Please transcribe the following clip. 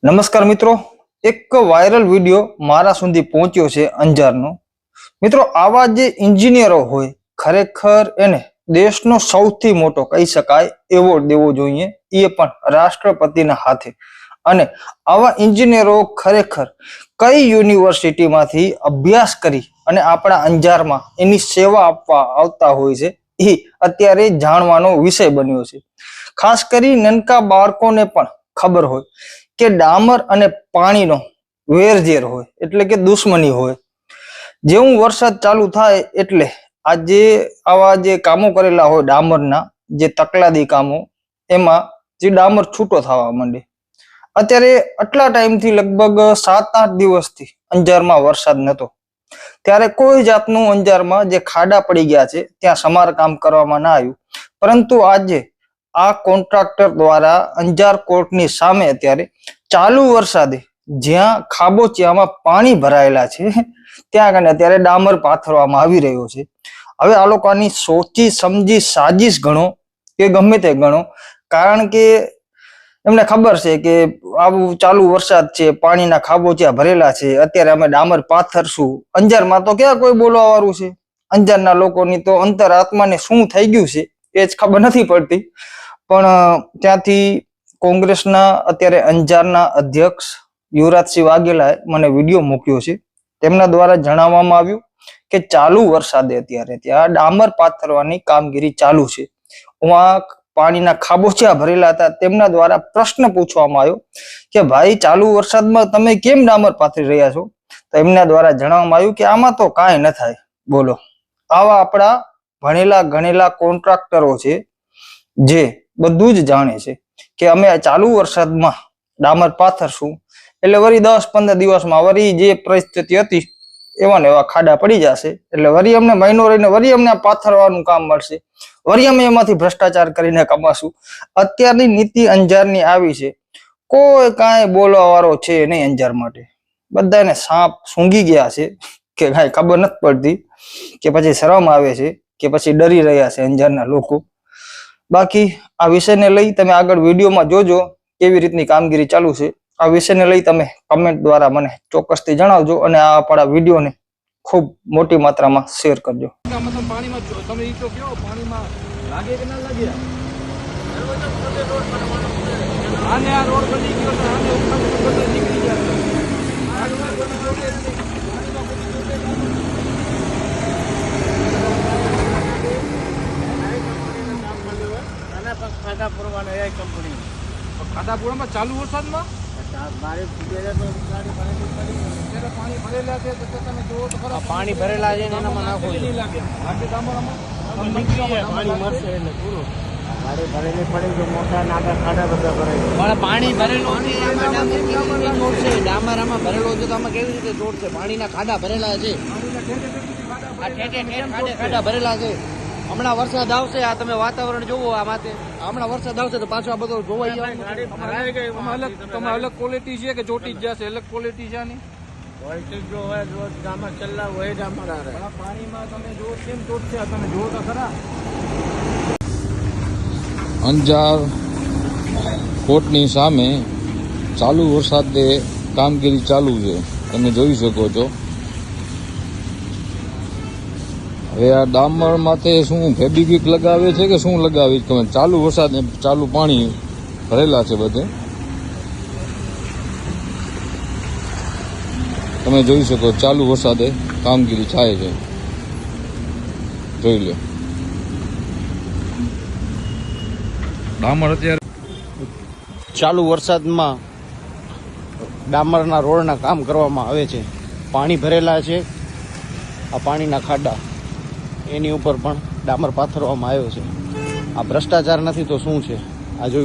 નમસ્કાર મિત્રો, એક વાયરલ વિડીયો મારા સુધી પહોંચ્યો છે અંજારનો. મિત્રો, આવા જે એન્જિનિયરો હોય ખરેખર એને દેશનો સૌથી મોટો કહી શકાય એવોર્ડ દેવો જોઈએ, એ પણ રાષ્ટ્રપતિના હાથે. અને આવા એન્જિનિયરો ખરેખર કઈ યુનિવર્સિટીમાંથી અભ્યાસ કરી અને આપણા અંજારમાં એની સેવા આપવા આવતા હોય છે એ અત્યારે જાણવાનો વિષય બન્યો છે. ખાસ કરી નાનકા બાળકોને પણ ખબર હોય કે ડામર અને પાણીનો વેરઝેર હોય એટલે કે દુશ્મની હોય. જેવું વરસાદ ચાલુ થાય એટલે આજે આવા જે કામો કરેલા હોય ડામરના, જે તકલાદી કામો, એમાં જે ડામર છૂટો થવા માંડે. અત્યારે આટલા ટાઈમથી લગભગ 7-8 દિવસથી અંજારમાં વરસાદ નહોતો, ત્યારે કોઈ જાતનું અંજારમાં જે ખાડા પડી ગયા છે ત્યાં સમારકામ કરવામાં ના આવ્યું. પરંતુ આજે આ કોન્ટ્રાક્ટર દ્વારા અંજાર કોર્ટની સામે અત્યારે ચાલુ વરસાદે જ્યાં ખાબોચિયામાં પાણી ભરાયેલા છે ત્યાં કને અત્યારે ડામર પાથરવામાં આવી રહ્યો છે. હવે આ લોકોની સોચી સમજી સાજિશ ગણો કે ગમે તે ગણો, કારણ કે એમને ખબર છે કે આવું ચાલુ વરસાદ છે, પાણીના ખાબોચિયા ભરેલા છે, અત્યારે અમે ડામર પાથરશું. અંજારમાં તો ક્યાં કોઈ બોલવા વાળું છે? અંજારના લોકોની તો અંતરાત્માને શું થઈ ગયું છે એ જ ખબર નથી પડતી. પણ ત્યાંથી કોંગ્રેસના અત્યારે અંજારના અધ્યક્ષ યુવરાજસિંહ વાઘેલાએ મને વિડીયો મૂક્યો છે. તેમના દ્વારા જણાવવામાં આવ્યું કે ચાલુ વરસાદે અત્યારે ત્યાં ડામર પાથરવાની કામગીરી ચાલુ છે. પાણીના ખાબોચિયા ભરેલા હતા. તેમના દ્વારા પ્રશ્ન પૂછવામાં આવ્યો કે ભાઈ, ચાલુ વરસાદમાં તમે કેમ ડામર પાથરી રહ્યા છો? તો એમના દ્વારા જણાવવામાં આવ્યું કે આમાં તો કાંઈ ન થાય. બોલો, આવા આપણા ભણેલા ગણેલા કોન્ટ્રાક્ટરો છે જે બધું જ જાણે છે કે અમે ચાલુ વરસાદમાં ડામર પાથરશું એટલે વળી 10-15 દિવસમાં વળી જે પરિસ્થિતિ હતી એવા ને એવા ખાડા પડી જશે, એટલે વળી અમને મહિનો રહીને વળી અમને પાથરવાનું કામ મળશે, વળી અમે એમાંથી ભ્રષ્ટાચાર કરીને કમાશું. અત્યારની નીતિ અંજારની આવી છે. કોઈ કાંઈ બોલવા વાળો છે નહીં અંજાર માટે. બધાને સાપ સૂંઘી ગયા છે કે કાંઈ ખબર નથી પડતી, કે પછી શરમ આવે છે કે પછી ડરી રહ્યા છે અંજારના લોકો. બાકી આ વિષયને લઈ તમે આગળ વિડીયોમાં જોજો કેવી રીતની કામગીરી ચાલુ છે. આ વિષયને લઈ તમે કમેન્ટ દ્વારા મને ચોક્કસથી જણાવજો અને આ આપણા વિડીયોને ખૂબ મોટી માત્રામાં શેર કરજો. પાણીમાં તમે ઈ તો કયો, પાણીમાં લાગે કે ના લાગે? આને આ રોડ બની ગયો તો આને ઉપર નીકળી ગયા. ખાડા પૂરવાના એ કંપની ખાડા પૂરવામાં ચાલુ વરસાદમાં પાણી ભરેલા છે તો તમે જોવો તો ખરા. પાણી ભરેલા છે એનામાં નાખો નહીં લાગે. લાગે ડામરમાં પાણી મરશે એટલે પૂરું. પાણી ભરેલી પડી તો મોટા નાના ખાડા બધા ભરાય. પણ પાણી ભરેલું છે, ડામર આમાં ભરેલો છે તો આમાં કેવી રીતે જોડશે? પાણીના ખાડા ભરેલા છે, ખાડા ભરેલા છે. હમણાં વરસાદ આવશે, આ તમે વાતાવરણ જોવો. આ માથે હમણાં વરસાદ આવશે તો પાછો આ બધો જોવાઈ જાય. તમે અલગ ક્વોલિટી છે કે ચોટી જ જશે? અલગ ક્વોલિટી છે આની ક્વોલિટી જો હોય રોજ ગામમાં ચલ્લા હોય જ અમારા પાણીમાં તમે જો કેમ ચોટશે તમે જોવો તો ખરા. અંજાર કોર્ટની સામે ચાલુ વરસાદે કામગીરી ચાલુ છે, તમે જોઈ શકો છો. હવે આ ડામર માથે શું ફેબ્રિક લગાવે છે કે શું લગાવે છે? ચાલુ વરસાદ ચાલુ પાણી ભરેલા છે બધે, તમે જોઈ શકો. ચાલુ વરસાદે કામગીરી થાય છે, જોઈ લો. ડામર અત્યારે ચાલુ વરસાદમાં ડામરના રોડના કામ કરવામાં આવે છે. પાણી ભરેલા છે, આ પાણીના ખાડા, એની ઉપર પણ ડામર પાથરવામાં આવ્યો છે. આ ભ્રષ્ટાચાર નથી તો શું છે? આ જોયું.